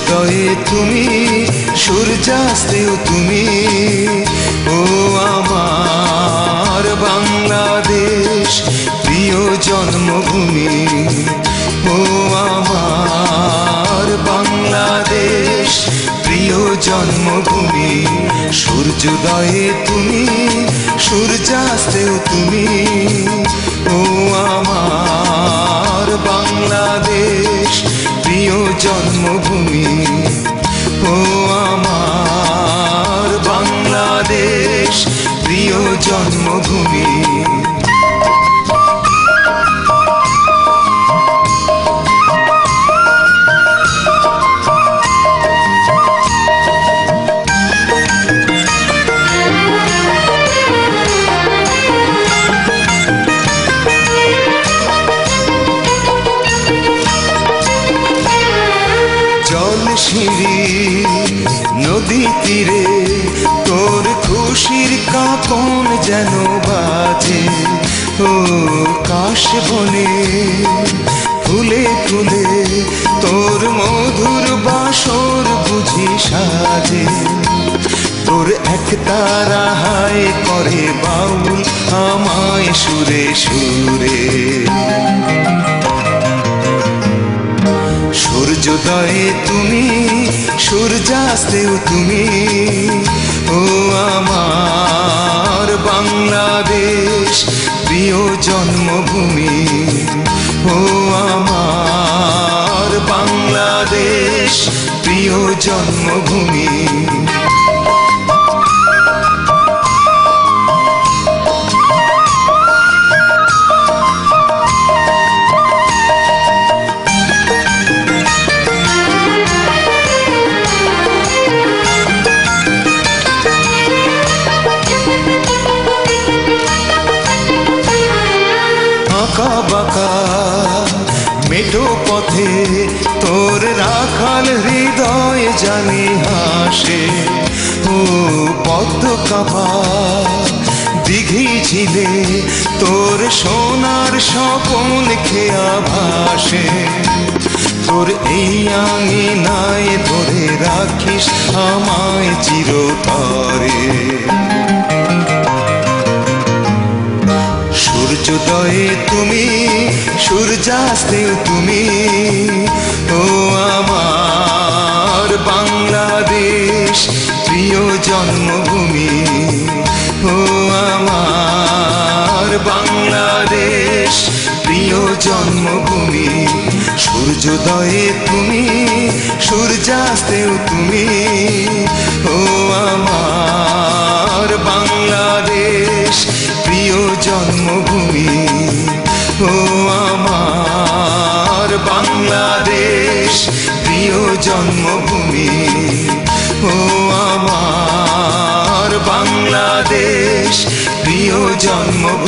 সূর্যোদয়ে তুমি, সূর্যাস্তেও তুমি, ও আমার বাংলাদেশ প্রিয় জন্মভূমি। ও আমার বাংলাদেশ প্রিয় জন্মভূমি। সূর্যোদয়ে তুমি, সূর্যাস্তেও তুমি, ও আমার বাংলাদেশ প্রিয় জন্মভূমি। ও আমার বাংলাদেশ প্রিয় জন্মভূমি। জলশিরি নদী তীরে তোর খুশির কাঁপন যেন বাজে। ও কাশ বনে ফুলে ফুলে তোর মধুর বাসর বুঝি সাজে। তোর এক তারা হায় করে বাউল আমায় সুরে সুরে। সূর্যোদয়ে তুমি, সূর্যাস্তেও তুমি, ও আমার বাংলাদেশ প্রিয় জন্মভূমি। ও আমার বাংলাদেশ প্রিয় জন্মভূমি। আঁকা বাঁকা মেঠো পথে তোর রাখাল হৃদয় জানি হাসে। ও পদ্ম কাপা দিঘি ঝিলে তোর সোনার স্বপন খেয়া ভাসে। তোর এই আঙিনায় ধরে রাখিস আমায় চিরতরে। সূর্যোদয়ে তুমি, সূর্যাস্তেও তুমি, ও আমার বাংলাদেশ প্রিয় জন্মভূমি। ও আমার বাংলাদেশ প্রিয় জন্মভূমি। সূর্যোদয়ে তুমি, সূর্যাস্তেও তুমি, ও আমার বাংলাদেশ প্রিয় জন্মভূমি। ও আমার বাংলাদেশ প্রিয় জন্মভূমি। ও আমার বাংলাদেশ প্রিয় জন্মভূমি।